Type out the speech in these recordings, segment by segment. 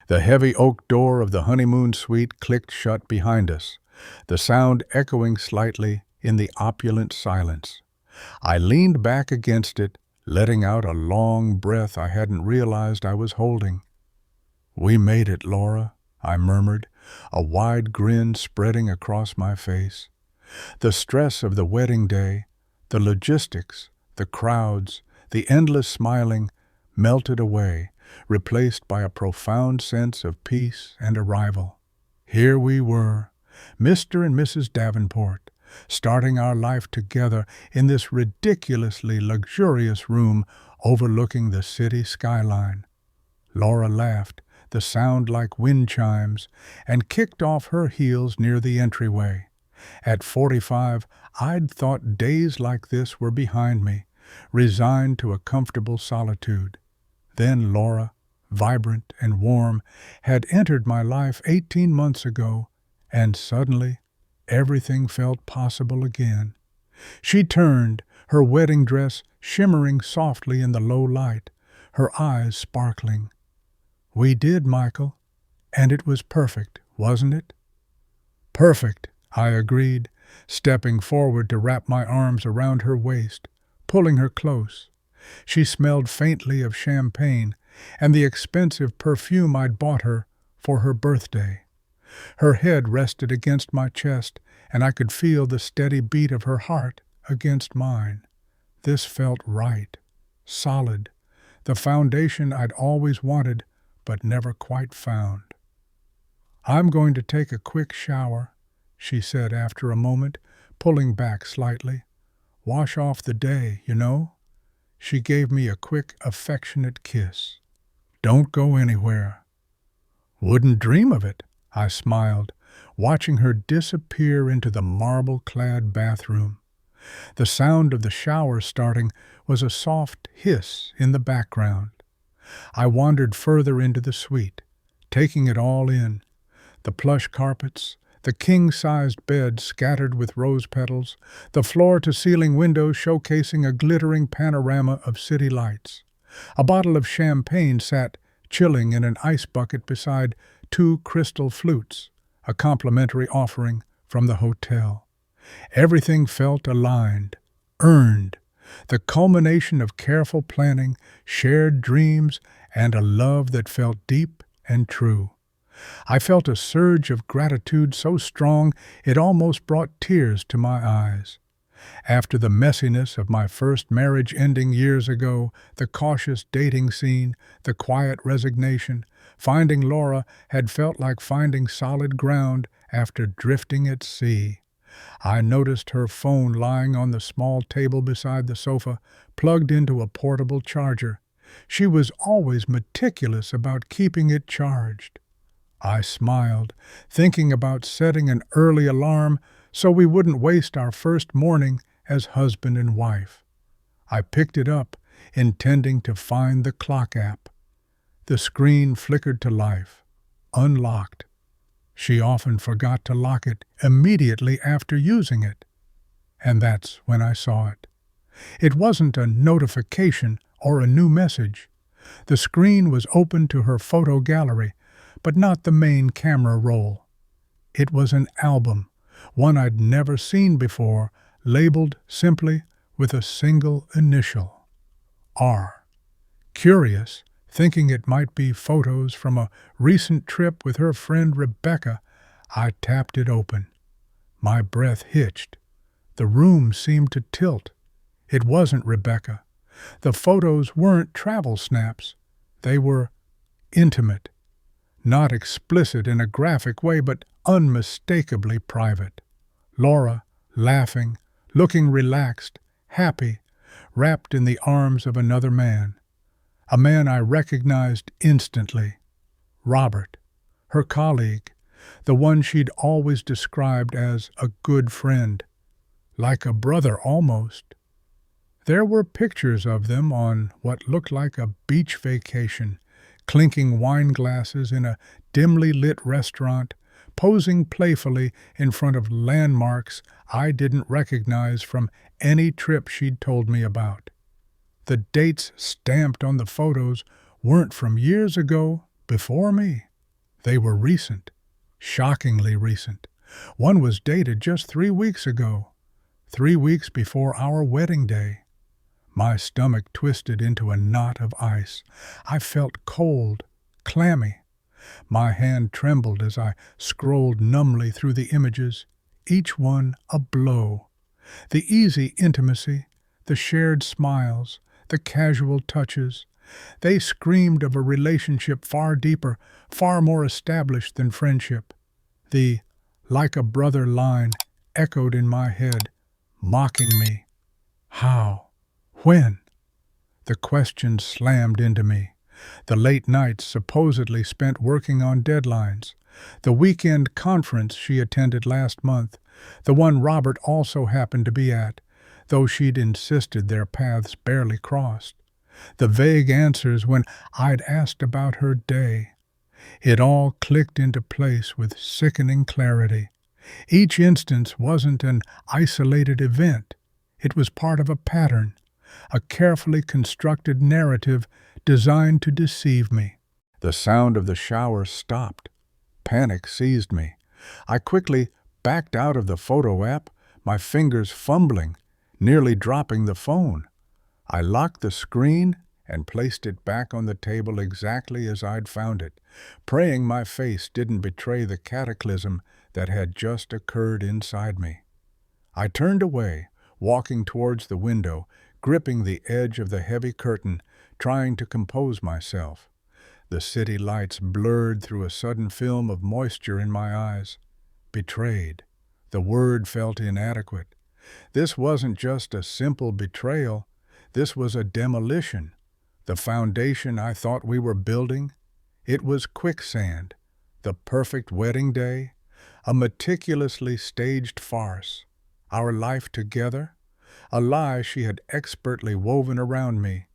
The heavy oak door of the honeymoon suite clicked shut behind us, the sound echoing slightly in the opulent silence. I leaned back against it, letting out a long breath I hadn't realized I was holding. "We made it, Laura," I murmured, a wide grin spreading across my face. The stress of the wedding day, the logistics, the crowds, the endless smiling melted away, replaced by a profound sense of peace and arrival. Here we were, Mr. and Mrs. Davenport, starting our life together in this ridiculously luxurious room overlooking the city skyline. Laura laughed, the sound like wind chimes, and kicked off her heels near the entryway. At 45, I'd thought days like this were behind me, resigned to a comfortable solitude. Then Laura, vibrant and warm, had entered my life 18 months ago, and suddenly everything felt possible again. She turned, her wedding dress shimmering softly in the low light, her eyes sparkling. "We did, Michael, and it was perfect, wasn't it?" "Perfect," I agreed, stepping forward to wrap my arms around her waist, pulling her close. She smelled faintly of champagne and the expensive perfume I'd bought her for her birthday. Her head rested against my chest, and I could feel the steady beat of her heart against mine. This felt right, solid, the foundation I'd always wanted but never quite found. "I'm going to take a quick shower," she said after a moment, pulling back slightly. "Wash off the day, you know." She gave me a quick, affectionate kiss. "Don't go anywhere." "Wouldn't dream of it," I smiled, watching her disappear into the marble-clad bathroom. The sound of the shower starting was a soft hiss in the background. I wandered further into the suite, taking it all in. The plush carpets, the king-sized bed scattered with rose petals, the floor-to-ceiling windows showcasing a glittering panorama of city lights. A bottle of champagne sat chilling in an ice bucket beside 2 crystal flutes, a complimentary offering from the hotel. Everything felt aligned, earned, the culmination of careful planning, shared dreams, and a love that felt deep and true. I felt a surge of gratitude so strong it almost brought tears to my eyes. After the messiness of my first marriage ending years ago, the cautious dating scene, the quiet resignation, finding Laura had felt like finding solid ground after drifting at sea. I noticed her phone lying on the small table beside the sofa, plugged into a portable charger. She was always meticulous about keeping it charged. I smiled, thinking about setting an early alarm so we wouldn't waste our first morning as husband and wife. I picked it up, intending to find the clock app. The screen flickered to life, unlocked. She often forgot to lock it immediately after using it. And that's when I saw it. It wasn't a notification or a new message. The screen was open to her photo gallery, but not the main camera roll. It was an album, one I'd never seen before, labeled simply with a single initial, R. Curious, thinking it might be photos from a recent trip with her friend Rebecca, I tapped it open. My breath hitched. The room seemed to tilt. It wasn't Rebecca. The photos weren't travel snaps. They were intimate. Not explicit in a graphic way, but unmistakably private. Laura, laughing, looking relaxed, happy, wrapped in the arms of another man. A man I recognized instantly. Robert, her colleague, the one she'd always described as a good friend, like a brother almost. There were pictures of them on what looked like a beach vacation, clinking wine glasses in a dimly lit restaurant, posing playfully in front of landmarks I didn't recognize from any trip she'd told me about. The dates stamped on the photos weren't from years ago before me. They were recent, shockingly recent. One was dated just 3 weeks ago, 3 weeks before our wedding day. My stomach twisted into a knot of ice. I felt cold, clammy. My hand trembled as I scrolled numbly through the images, each one a blow. The easy intimacy, the shared smiles, the casual touches, they screamed of a relationship far deeper, far more established than friendship. The "like a brother" line echoed in my head, mocking me. How? When? The questions slammed into me. The late nights supposedly spent working on deadlines, the weekend conference she attended last month, the one Robert also happened to be at, though she'd insisted their paths barely crossed, the vague answers when I'd asked about her day. It all clicked into place with sickening clarity. Each instance wasn't an isolated event. It was part of a pattern, a carefully constructed narrative designed to deceive me. The sound of the shower stopped. Panic seized me. I quickly backed out of the photo app, my fingers fumbling, nearly dropping the phone. I locked the screen and placed it back on the table exactly as I'd found it, praying my face didn't betray the cataclysm that had just occurred inside me. I turned away, walking towards the window, gripping the edge of the heavy curtain, trying to compose myself. The city lights blurred through a sudden film of moisture in my eyes. Betrayed. The word felt inadequate. This wasn't just a simple betrayal. This was a demolition. The foundation I thought we were building, it was quicksand. The perfect wedding day, a meticulously staged farce. Our life together, a lie she had expertly woven around me.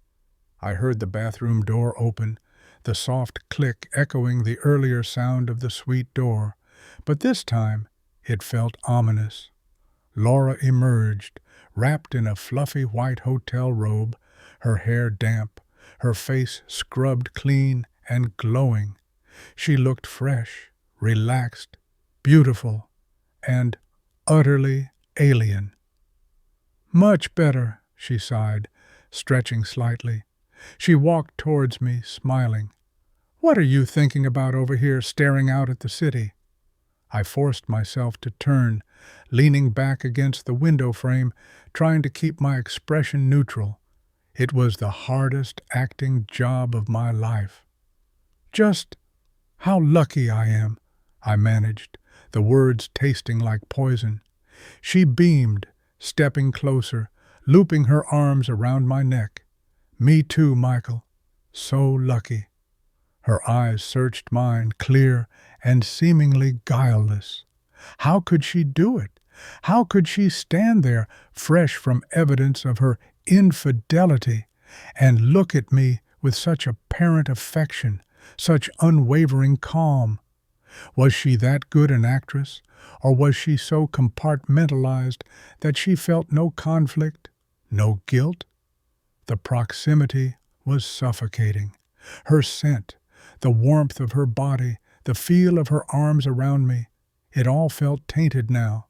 I heard the bathroom door open, the soft click echoing the earlier sound of the suite door, but this time it felt ominous. Laura emerged, wrapped in a fluffy white hotel robe, her hair damp, her face scrubbed clean and glowing. She looked fresh, relaxed, beautiful, and utterly alien. "Much better," she sighed, stretching slightly. She walked towards me, smiling. "What are you thinking about over here, staring out at the city?" I forced myself to turn, leaning back against the window frame, trying to keep my expression neutral. It was the hardest acting job of my life. "Just how lucky I am," I managed, the words tasting like poison. She beamed, stepping closer, looping her arms around my neck. "Me too, Michael. So lucky." Her eyes searched mine, clear and seemingly guileless. How could she do it? How could she stand there, fresh from evidence of her infidelity, and look at me with such apparent affection, such unwavering calm? Was she that good an actress, or was she so compartmentalized that she felt no conflict, no guilt? The proximity was suffocating. Her scent, the warmth of her body, the feel of her arms around me, it all felt tainted now.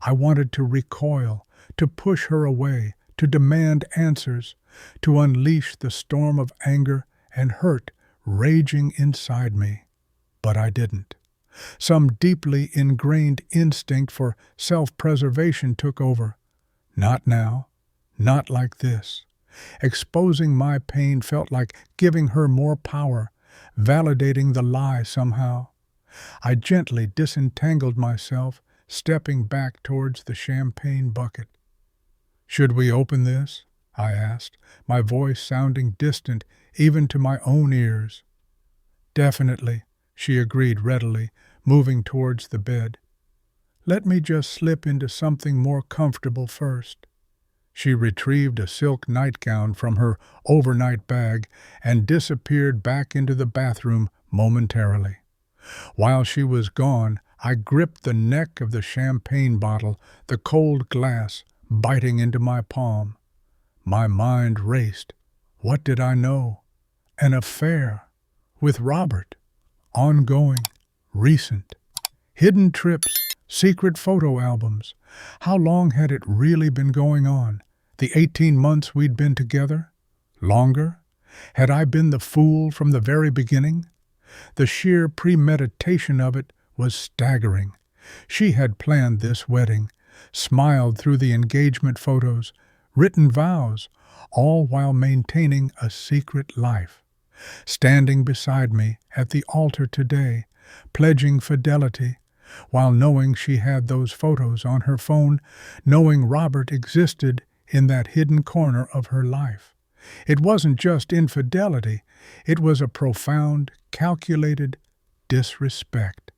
I wanted to recoil, to push her away, to demand answers, to unleash the storm of anger and hurt raging inside me. But I didn't. Some deeply ingrained instinct for self-preservation took over. Not now. Not like this. Exposing my pain felt like giving her more power, validating the lie somehow. I gently disentangled myself, stepping back towards the champagne bucket. "Should we open this?" I asked, my voice sounding distant even to my own ears. "Definitely," she agreed readily, moving towards the bed. "Let me just slip into something more comfortable first." She retrieved a silk nightgown from her overnight bag and disappeared back into the bathroom momentarily. While she was gone, I gripped the neck of the champagne bottle, the cold glass biting into my palm. My mind raced. What did I know? An affair with Robert. ongoing, recent. Hidden trips, secret photo albums. How long had it really been going on? The 18 months we'd been together? Longer? Had I been the fool from the very beginning? The sheer premeditation of it was staggering. She had planned this wedding, smiled through the engagement photos, written vows, all while maintaining a secret life. Standing beside me at the altar today, pledging fidelity, while knowing she had those photos on her phone, knowing Robert existed in that hidden corner of her life. It wasn't just infidelity, it was a profound, calculated disrespect.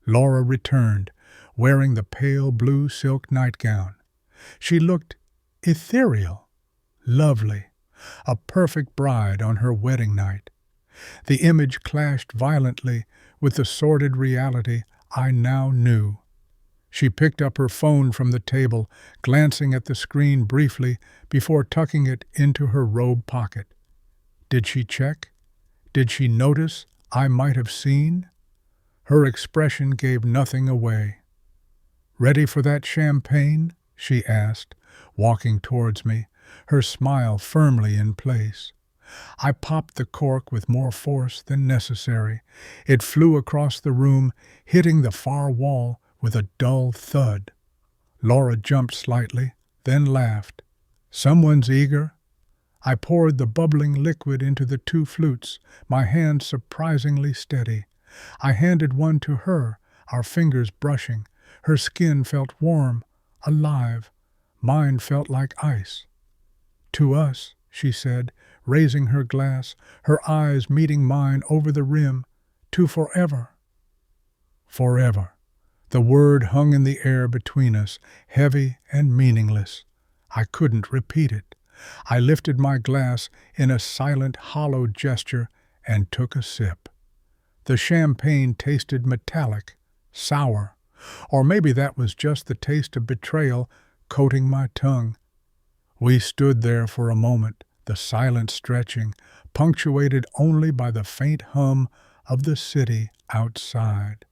Laura returned, wearing the pale blue silk nightgown. She looked ethereal, lovely, a perfect bride on her wedding night. The image clashed violently with the sordid reality I now knew. She picked up her phone from the table, glancing at the screen briefly before tucking it into her robe pocket. Did she check? Did she notice I might have seen? Her expression gave nothing away. "Ready for that champagne?" she asked, walking towards me, her smile firmly in place. I popped the cork with more force than necessary. It flew across the room, hitting the far wall with a dull thud. Laura jumped slightly, then laughed. "Someone's eager?" I poured the bubbling liquid into the two flutes, my hand surprisingly steady. I handed one to her, our fingers brushing. Her skin felt warm, alive. Mine felt like ice. "To us," she said, raising her glass, her eyes meeting mine over the rim. "To forever." Forever. The word hung in the air between us, heavy and meaningless. I couldn't repeat it. I lifted my glass in a silent, hollow gesture and took a sip. The champagne tasted metallic, sour, or maybe that was just the taste of betrayal coating my tongue. We stood there for a moment, the silence stretching, punctuated only by the faint hum of the city outside.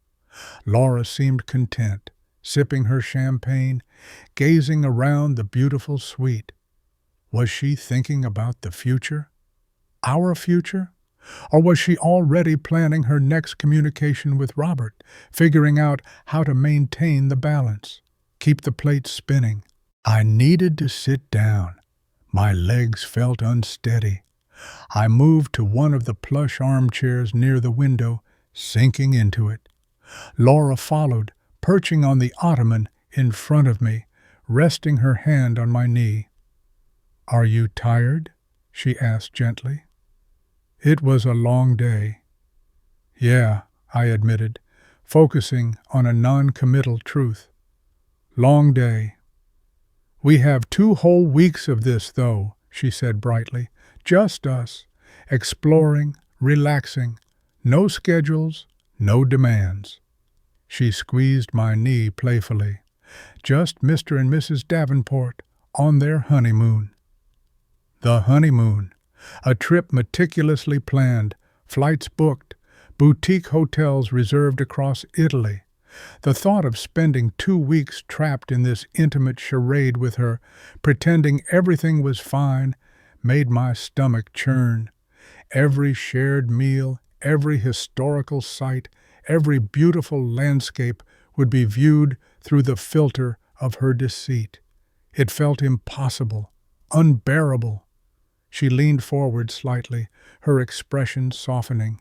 Laura seemed content, sipping her champagne, gazing around the beautiful suite. Was she thinking about the future? Our future? Or was she already planning her next communication with Robert, figuring out how to maintain the balance, keep the plate spinning? I needed to sit down. My legs felt unsteady. I moved to one of the plush armchairs near the window, sinking into it. Laura followed, perching on the ottoman in front of me, resting her hand on my knee. "Are you tired?" she asked gently. "It was a long day." "Yeah," I admitted, focusing on a non-committal truth. "Long day." "We have 2 whole weeks of this, though," she said brightly. "Just us, exploring, relaxing, no schedules, no demands." She squeezed my knee playfully. "Just Mr. and Mrs. Davenport on their honeymoon." The honeymoon. A trip meticulously planned, flights booked, boutique hotels reserved across Italy. The thought of spending 2 weeks trapped in this intimate charade with her, pretending everything was fine, made my stomach churn. Every shared meal, every historical site, every beautiful landscape would be viewed through the filter of her deceit. It felt impossible, unbearable. She leaned forward slightly, her expression softening.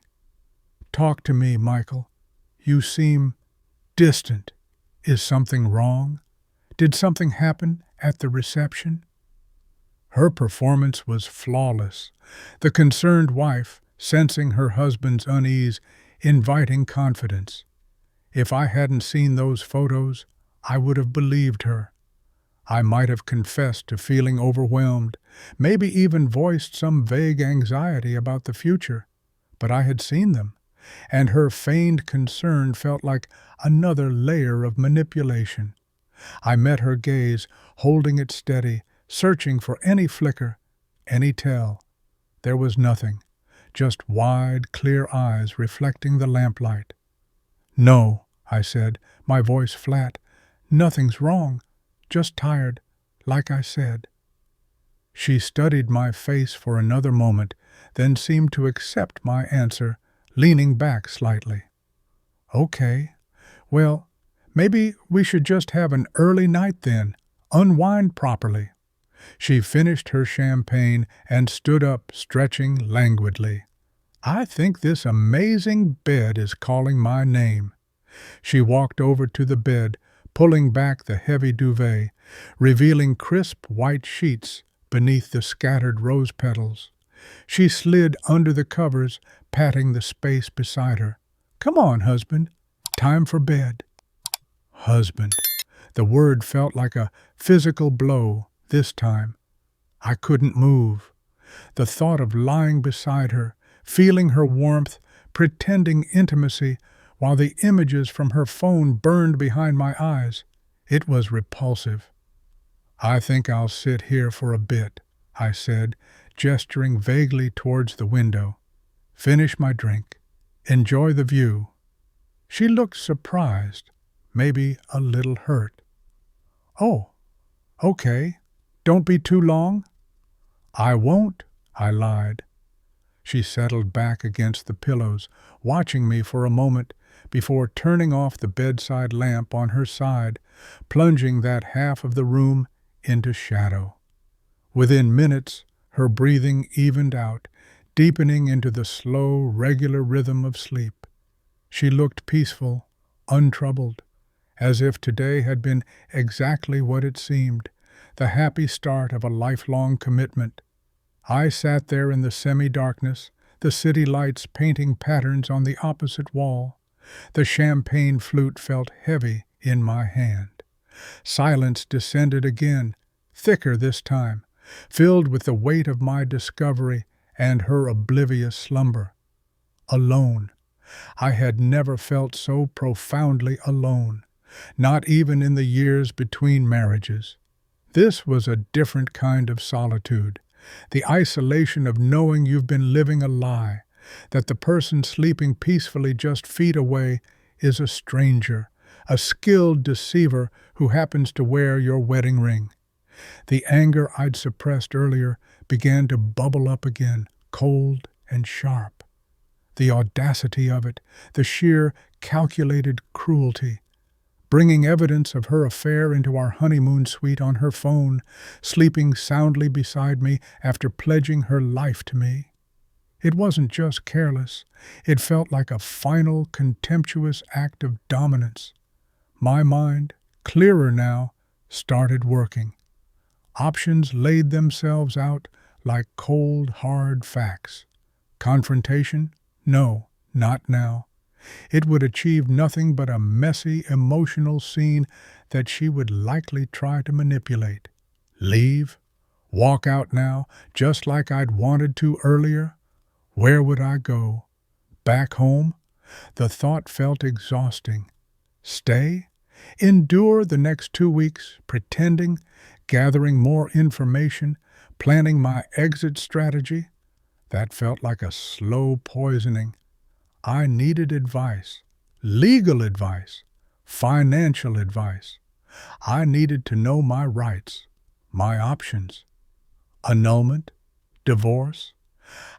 "Talk to me, Michael. You seem distant. Is something wrong? Did something happen at the reception?" Her performance was flawless. The concerned wife, sensing her husband's unease, inviting confidence. If I hadn't seen those photos, I would have believed her. I might have confessed to feeling overwhelmed, maybe even voiced some vague anxiety about the future, but I had seen them, and her feigned concern felt like another layer of manipulation. I met her gaze, holding it steady, searching for any flicker, any tell. There was nothing, just wide, clear eyes reflecting the lamplight. "No," I said, my voice flat. "Nothing's wrong. Just tired, like I said." She studied my face for another moment, then seemed to accept my answer, leaning back slightly. "Okay. Well, maybe we should just have an early night then. Unwind properly." She finished her champagne and stood up, stretching languidly. "I think this amazing bed is calling my name." She walked over to the bed, pulling back the heavy duvet, revealing crisp white sheets beneath the scattered rose petals. She slid under the covers, patting the space beside her. "Come on, husband. Time for bed." Husband. The word felt like a physical blow this time. I couldn't move. The thought of lying beside her, feeling her warmth, pretending intimacy, while the images from her phone burned behind my eyes, it was repulsive. "I think I'll sit here for a bit," I said, gesturing vaguely towards the window. "Finish my drink. Enjoy the view." She looked surprised, maybe a little hurt. "Oh, okay. Don't be too long." "I won't," I lied. She settled back against the pillows, watching me for a moment before turning off the bedside lamp on her side, plunging that half of the room into shadow. Within minutes, her breathing evened out, deepening into the slow, regular rhythm of sleep. She looked peaceful, untroubled, as if today had been exactly what it seemed, the happy start of a lifelong commitment. I sat there in the semi-darkness, the city lights painting patterns on the opposite wall. The champagne flute felt heavy in my hand. Silence descended again, thicker this time, filled with the weight of my discovery and her oblivious slumber. Alone. I had never felt so profoundly alone, not even in the years between marriages. This was a different kind of solitude, the isolation of knowing you've been living a lie, that the person sleeping peacefully just feet away is a stranger, a skilled deceiver who happens to wear your wedding ring. The anger I'd suppressed earlier began to bubble up again, cold and sharp. The audacity of it, the sheer, calculated cruelty. Bringing evidence of her affair into our honeymoon suite on her phone, sleeping soundly beside me after pledging her life to me. It wasn't just careless. It felt like a final, contemptuous act of dominance. My mind, clearer now, started working. Options laid themselves out like cold, hard facts. Confrontation? No, not now. It would achieve nothing but a messy, emotional scene that she would likely try to manipulate. Leave? Walk out now, just like I'd wanted to earlier? Where would I go? Back home? The thought felt exhausting. Stay? Endure the next 2 weeks, pretending, gathering more information, planning my exit strategy? That felt like a slow poisoning. I needed advice, legal advice, financial advice. I needed to know my rights, my options. Annulment? Divorce?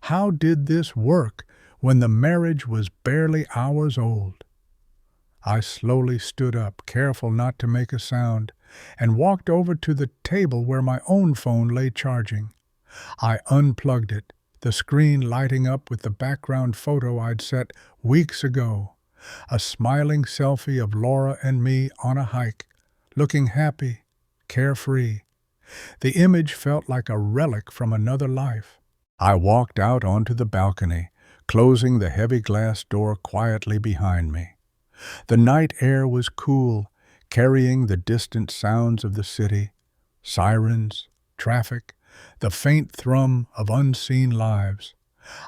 How did this work when the marriage was barely hours old? I slowly stood up, careful not to make a sound, and walked over to the table where my own phone lay charging. I unplugged it, the screen lighting up with the background photo I'd set weeks ago, a smiling selfie of Laura and me on a hike, looking happy, carefree. The image felt like a relic from another life. I walked out onto the balcony, closing the heavy glass door quietly behind me. The night air was cool, carrying the distant sounds of the city, sirens, traffic, the faint thrum of unseen lives.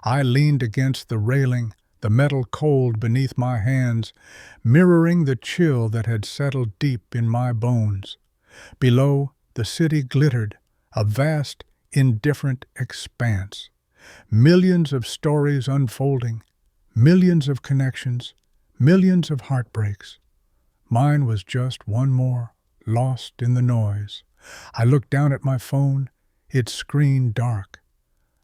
I leaned against the railing, the metal cold beneath my hands, mirroring the chill that had settled deep in my bones. Below, the city glittered, a vast, indifferent expanse. Millions of stories unfolding, millions of connections, millions of heartbreaks. Mine was just one more, lost in the noise. I looked down at my phone, its screen dark.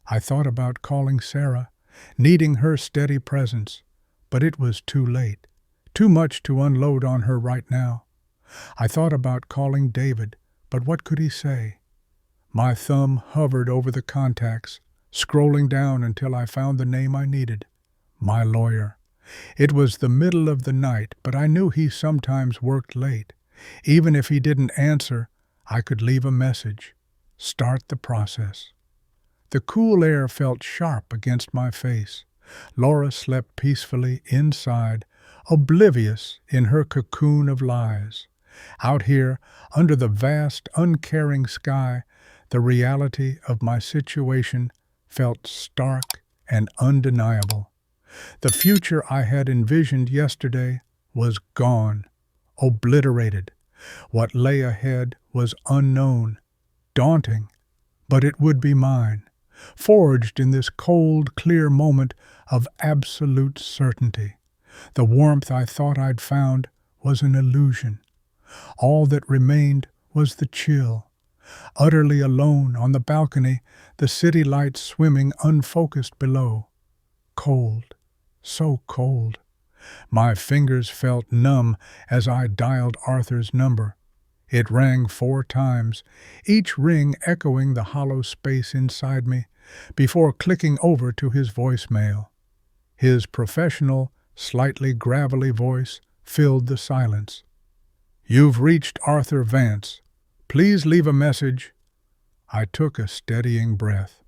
I thought about calling Sarah, needing her steady presence, but it was too late, too much to unload on her right now. I thought about calling David, but what could he say? My thumb hovered over the contacts, scrolling down until I found the name I needed. My lawyer. It was the middle of the night, but I knew he sometimes worked late. Even if he didn't answer, I could leave a message. Start the process. The cool air felt sharp against my face. Laura slept peacefully inside, oblivious in her cocoon of lies. Out here, under the vast, uncaring sky, the reality of my situation felt stark and undeniable. The future I had envisioned yesterday was gone, obliterated. What lay ahead was unknown, daunting, but it would be mine, forged in this cold, clear moment of absolute certainty. The warmth I thought I'd found was an illusion. All that remained was the chill. Utterly alone on the balcony, the city lights swimming unfocused below. Cold, so cold. My fingers felt numb as I dialed Arthur's number. It rang 4 times, each ring echoing the hollow space inside me, before clicking over to his voicemail. His professional, slightly gravelly voice filled the silence. "You've reached Arthur Vance. Please leave a message." I took a steadying breath.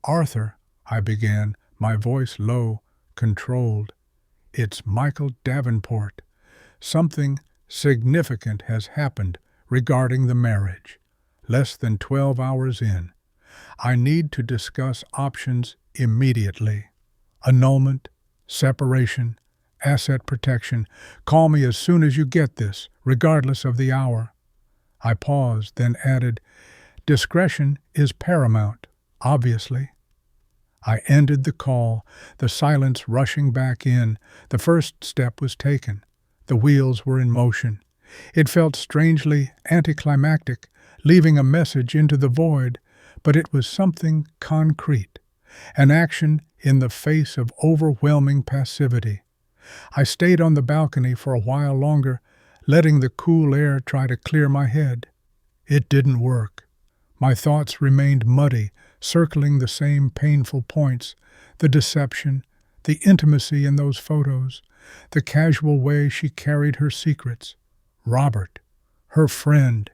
"Arthur," I began, my voice low, controlled. "It's Michael Davenport. Something significant has happened regarding the marriage. Less than 12 hours in. I need to discuss options immediately. Annulment, separation, asset protection. Call me as soon as you get this, regardless of the hour." I paused, then added, "Discretion is paramount, obviously." I ended the call, the silence rushing back in. The first step was taken. The wheels were in motion. It felt strangely anticlimactic, leaving a message into the void, but it was something concrete, an action in the face of overwhelming passivity. I stayed on the balcony for a while longer, letting the cool air try to clear my head. It didn't work. My thoughts remained muddy, circling the same painful points: the deception, the intimacy in those photos, the casual way she carried her secrets. Robert, her friend.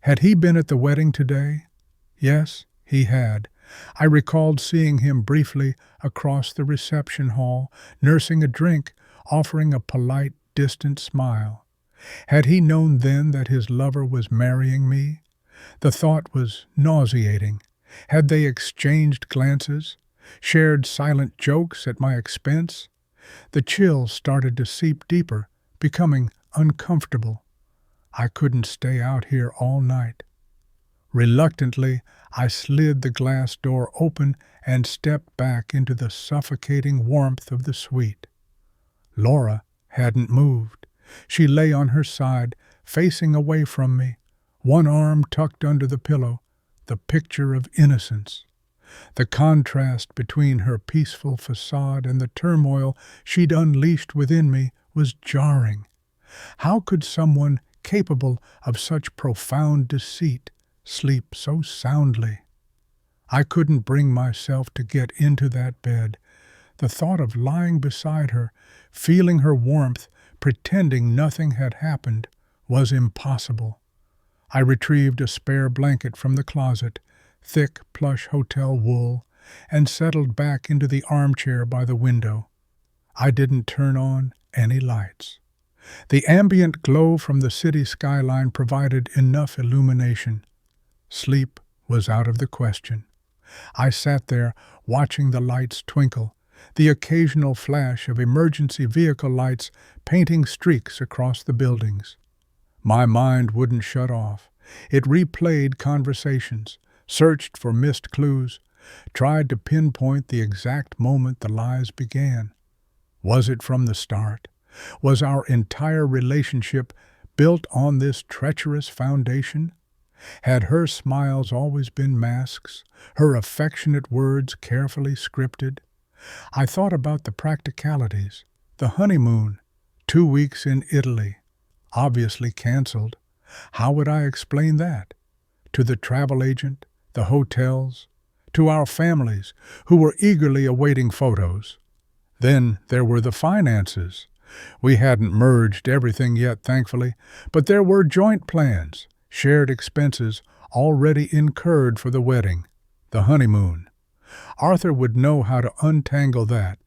Had he been at the wedding today? Yes, he had. I recalled seeing him briefly across the reception hall, nursing a drink, offering a polite, distant smile. Had he known then that his lover was marrying me? The thought was nauseating. Had they exchanged glances, shared silent jokes at my expense? The chill started to seep deeper, becoming uncomfortable. I couldn't stay out here all night. Reluctantly, I slid the glass door open and stepped back into the suffocating warmth of the suite. Laura hadn't moved. She lay on her side, facing away from me, one arm tucked under the pillow, the picture of innocence. The contrast between her peaceful facade and the turmoil she'd unleashed within me was jarring. How could someone capable of such profound deceit sleep so soundly? I couldn't bring myself to get into that bed. The thought of lying beside her, feeling her warmth, pretending nothing had happened, was impossible. I retrieved a spare blanket from the closet, thick plush hotel wool, and settled back into the armchair by the window. I didn't turn on any lights. The ambient glow from the city skyline provided enough illumination. Sleep was out of the question. I sat there, watching the lights twinkle, the occasional flash of emergency vehicle lights painting streaks across the buildings. My mind wouldn't shut off. It replayed conversations, searched for missed clues, tried to pinpoint the exact moment the lies began. Was it from the start? Was our entire relationship built on this treacherous foundation? Had her smiles always been masks, her affectionate words carefully scripted? I thought about the practicalities. The honeymoon, 2 weeks in Italy, obviously canceled. How would I explain that? To the travel agent, the hotels, to our families who were eagerly awaiting photos. Then there were the finances. We hadn't merged everything yet, thankfully, but there were joint plans, shared expenses already incurred for the wedding, the honeymoon. Arthur would know how to untangle that.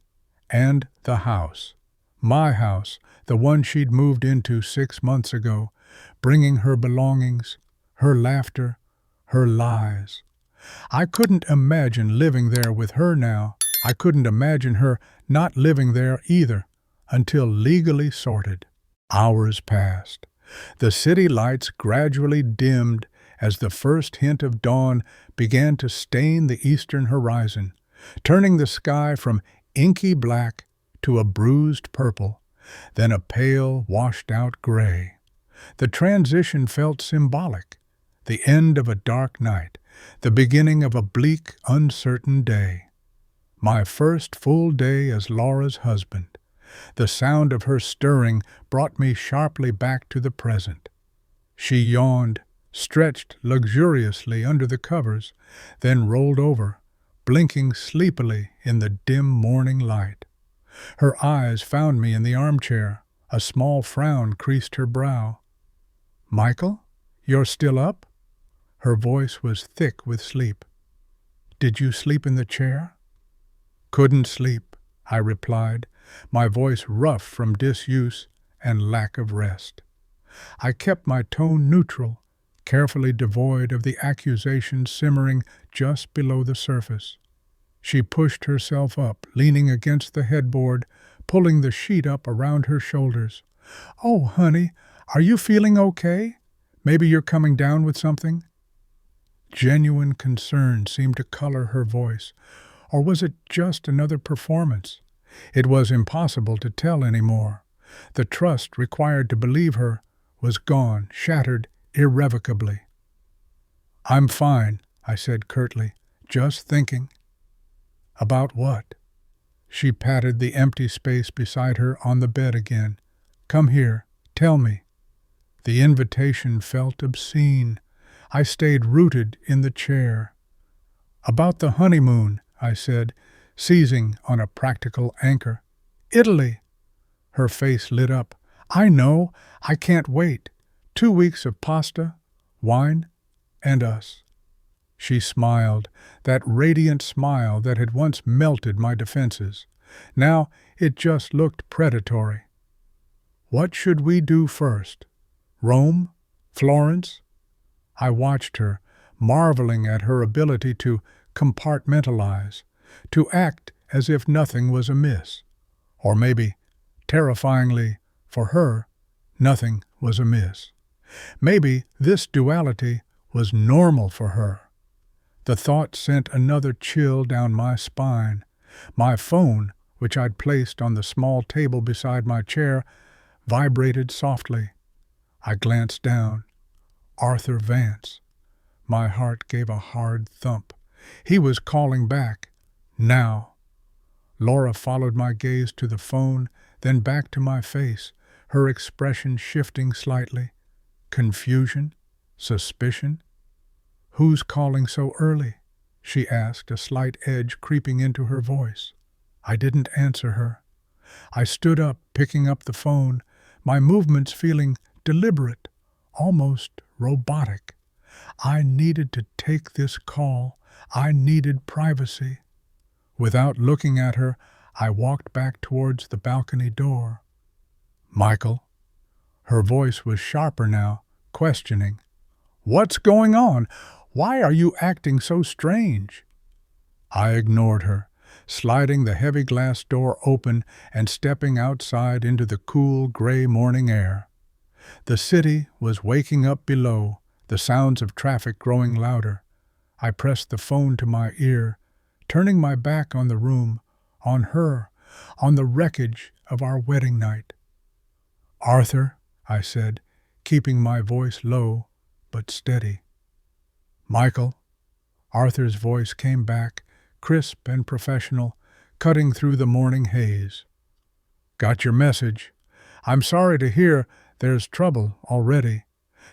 And the house. My house, the one she'd moved into 6 months ago, bringing her belongings, her laughter, her lies. I couldn't imagine living there with her now. I couldn't imagine her not living there either, until legally sorted. Hours passed. The city lights gradually dimmed as the first hint of dawn began to stain the eastern horizon, turning the sky from inky black to a bruised purple, then a pale, washed-out gray. The transition felt symbolic, the end of a dark night, the beginning of a bleak, uncertain day. My first full day as Laura's husband. The sound of her stirring brought me sharply back to the present. She yawned, stretched luxuriously under the covers, then rolled over, blinking sleepily in the dim morning light. Her eyes found me in the armchair. A small frown creased her brow. "Michael, you're still up?" Her voice was thick with sleep. "Did you sleep in the chair?" "Couldn't sleep," I replied, my voice rough from disuse and lack of rest. I kept my tone neutral, carefully devoid of the accusation simmering just below the surface. She pushed herself up, leaning against the headboard, pulling the sheet up around her shoulders. "Oh, honey, are you feeling okay? Maybe you're coming down with something?" Genuine concern seemed to color her voice. Or was it just another performance? It was impossible to tell anymore. The trust required to believe her was gone, shattered irrevocably. "I'm fine," I said curtly, "just thinking." "About what?" She patted the empty space beside her on the bed again. "Come here, tell me." The invitation felt obscene. I stayed rooted in the chair. "About the honeymoon," I said, seizing on a practical anchor. "Italy!" Her face lit up. "I know. I can't wait. 2 weeks of pasta, wine, and us." She smiled, that radiant smile that had once melted my defenses. Now it just looked predatory. "What should we do first? Rome? Florence?" I watched her, marveling at her ability to compartmentalize, to act as if nothing was amiss. Or maybe, terrifyingly, for her, nothing was amiss. Maybe this duality was normal for her. The thought sent another chill down my spine. My phone, which I'd placed on the small table beside my chair, vibrated softly. I glanced down. Arthur Vance. My heart gave a hard thump. He was calling back. Now. Laura followed my gaze to the phone, then back to my face, her expression shifting slightly. Confusion? Suspicion? "Who's calling so early?" she asked, a slight edge creeping into her voice. I didn't answer her. I stood up, picking up the phone, my movements feeling deliberate, almost robotic. I needed to take this call. I needed privacy. Without looking at her, I walked back towards the balcony door. "Michael?" Her voice was sharper now, questioning. "What's going on? Why are you acting so strange?" I ignored her, sliding the heavy glass door open and stepping outside into the cool, gray morning air. The city was waking up below, the sounds of traffic growing louder. I pressed the phone to my ear, turning my back on the room, on her, on the wreckage of our wedding night. "Arthur," I said, keeping my voice low but steady. "Michael." Arthur's voice came back, crisp and professional, cutting through the morning haze. "Got your message. I'm sorry to hear there's trouble already.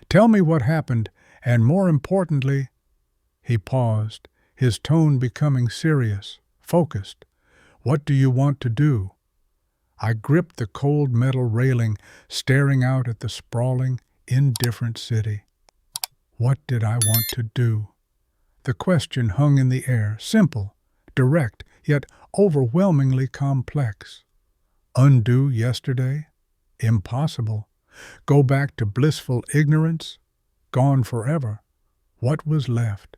Tell me what happened, and more importantly—" He paused, his tone becoming serious, focused. "What do you want to do?" I gripped the cold metal railing, staring out at the sprawling, indifferent city. What did I want to do? The question hung in the air, simple, direct, yet overwhelmingly complex. Undo yesterday? Impossible. Go back to blissful ignorance? Gone forever. What was left?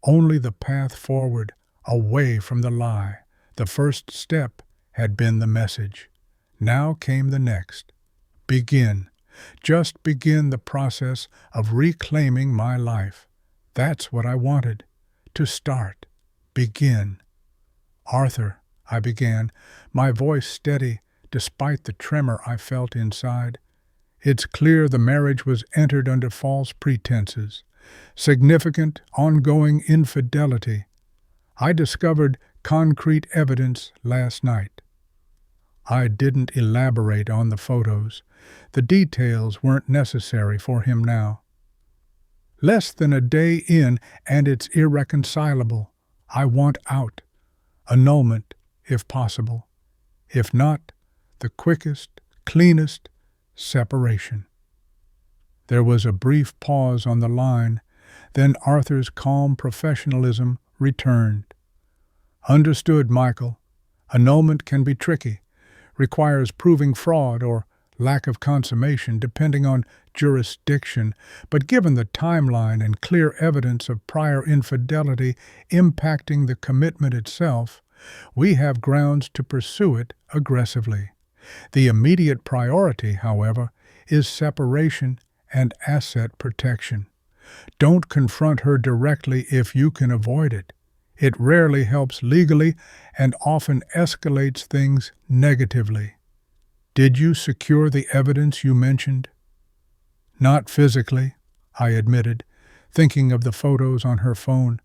Only the path forward, away from the lie. The first step had been the message. Now came the next. Begin. Just begin the process of reclaiming my life. That's what I wanted. To start. Begin. "Arthur," I began, my voice steady despite the tremor I felt inside. "It's clear the marriage was entered under false pretenses. Significant, ongoing infidelity. I discovered concrete evidence last night." I didn't elaborate on the photos. The details weren't necessary for him now. "Less than a day in, and it's irreconcilable. I want out. Annulment, if possible. If not, the quickest, cleanest separation." There was a brief pause on the line, then Arthur's calm professionalism returned. "Understood, Michael. Annulment can be tricky. Requires proving fraud or lack of consummation depending on jurisdiction, but given the timeline and clear evidence of prior infidelity impacting the commitment itself, we have grounds to pursue it aggressively. The immediate priority, however, is separation and asset protection. Don't confront her directly if you can avoid it. It rarely helps legally and often escalates things negatively. Did you secure the evidence you mentioned?" "Not physically," I admitted, thinking of the photos on her phone.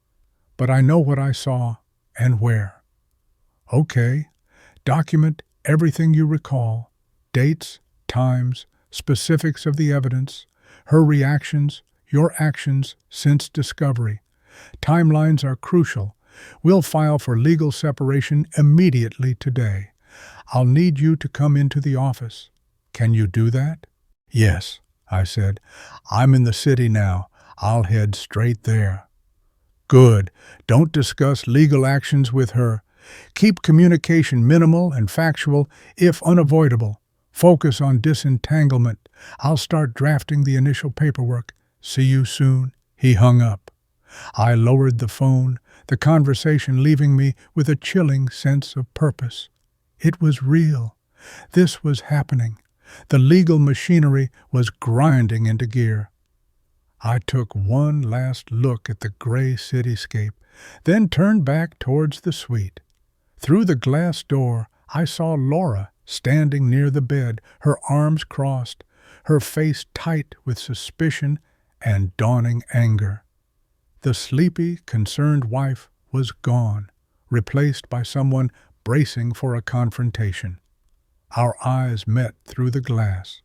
"But I know what I saw and where." "Okay. Document everything you recall. Dates, times, specifics of the evidence, her reactions, your actions since discovery. Timelines are crucial. We'll file for legal separation immediately today. I'll need you to come into the office. Can you do that?" "Yes," I said. "I'm in the city now. I'll head straight there." "Good. Don't discuss legal actions with her. Keep communication minimal and factual, if unavoidable. Focus on disentanglement. I'll start drafting the initial paperwork. See you soon." He hung up. I lowered the phone, the conversation leaving me with a chilling sense of purpose. It was real. This was happening. The legal machinery was grinding into gear. I took one last look at the gray cityscape, then turned back towards the suite. Through the glass door, I saw Laura standing near the bed, her arms crossed, her face tight with suspicion and dawning anger. The sleepy, concerned wife was gone, replaced by someone bracing for a confrontation. Our eyes met through the glass.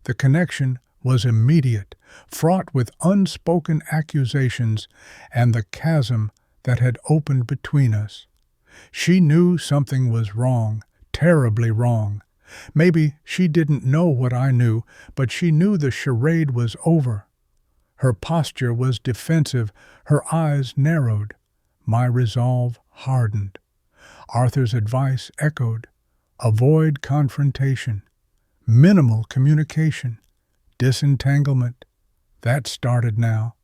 The connection was immediate, fraught with unspoken accusations and the chasm that had opened between us. She knew something was wrong, terribly wrong. Maybe she didn't know what I knew, but she knew the charade was over. Her posture was defensive, her eyes narrowed. My resolve hardened. Arthur's advice echoed. Avoid confrontation. Minimal communication. Disentanglement. That started now.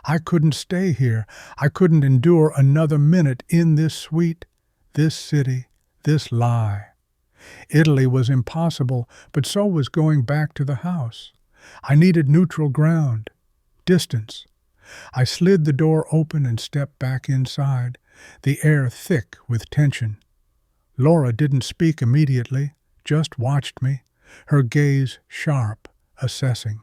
I couldn't stay here. I couldn't endure another minute in this suite, this city, this lie. Italy was impossible, but so was going back to the house. I needed neutral ground. Distance. I slid the door open and stepped back inside. the air thick with tension. Laura didn't speak immediately, just watched me, her gaze sharp, assessing.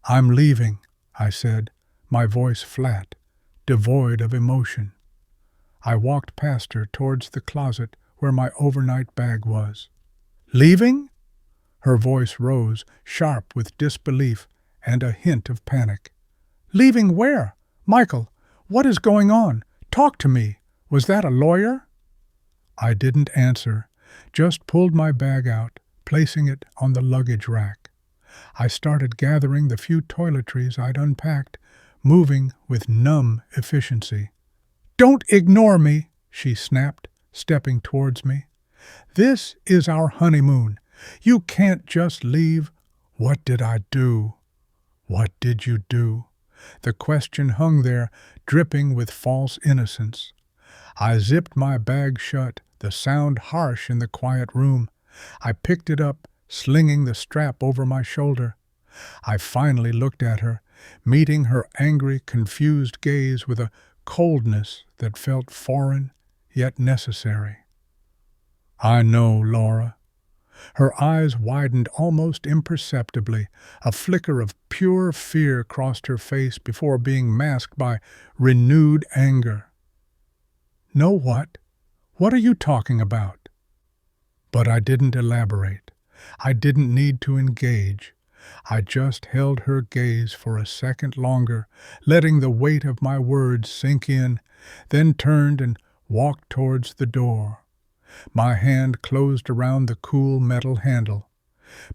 "I'm leaving," I said, my voice flat, devoid of emotion. I walked past her towards the closet where my overnight bag was. "Leaving?" Her voice rose, sharp with disbelief and a hint of panic. "Leaving where? Michael, what is going on? Talk to me. Was that a lawyer?" I didn't answer, just pulled my bag out, placing it on the luggage rack. I started gathering the few toiletries I'd unpacked, moving with numb efficiency. "Don't ignore me," she snapped, stepping towards me. "This is our honeymoon. You can't just leave." What did I do? What did you do? The question hung there, dripping with false innocence. I zipped my bag shut, the sound harsh in the quiet room. I picked it up, slinging the strap over my shoulder. I finally looked at her, meeting her angry, confused gaze with a coldness that felt foreign, yet necessary. "I know, Laura." Her eyes widened almost imperceptibly. A flicker of pure fear crossed her face before being masked by renewed anger. "Know what? What are you talking about?" But I didn't elaborate. I didn't need to engage. I just held her gaze for a second longer, letting the weight of my words sink in, then turned and walked towards the door. My hand closed around the cool metal handle.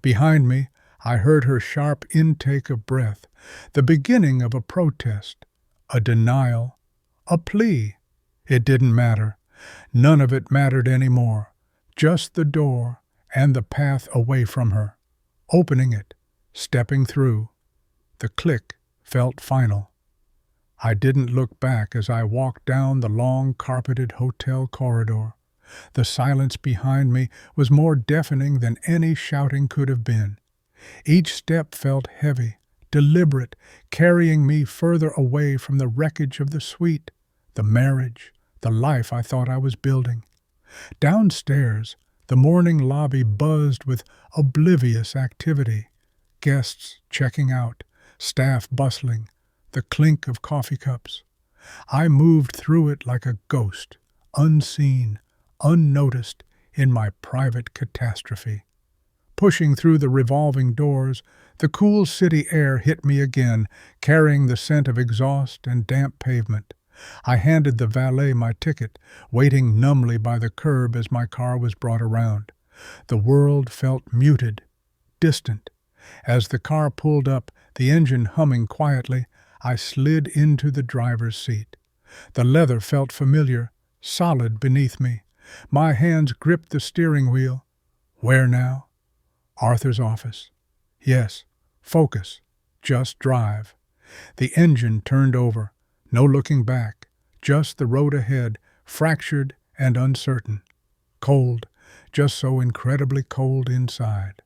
Behind me, I heard her sharp intake of breath, the beginning of a protest, a denial, a plea. It didn't matter. None of it mattered anymore. Just the door and the path away from her. Opening it, stepping through. The click felt final. I didn't look back as I walked down the long carpeted hotel corridor. The silence behind me was more deafening than any shouting could have been. Each step felt heavy, deliberate, carrying me further away from the wreckage of the suite, the marriage, the life I thought I was building. Downstairs, the morning lobby buzzed with oblivious activity. Guests checking out, staff bustling, the clink of coffee cups. I moved through it like a ghost, unseen, unnoticed in my private catastrophe. Pushing through the revolving doors, the cool city air hit me again, carrying the scent of exhaust and damp pavement. I handed the valet my ticket, waiting numbly by the curb as my car was brought around. The world felt muted, distant. As the car pulled up, the engine humming quietly, I slid into the driver's seat. The leather felt familiar, solid beneath me. My hands gripped the steering wheel. Where now? Arthur's office. Yes, focus, just drive. The engine turned over, no looking back, just the road ahead, fractured and uncertain. Cold, just so incredibly cold inside.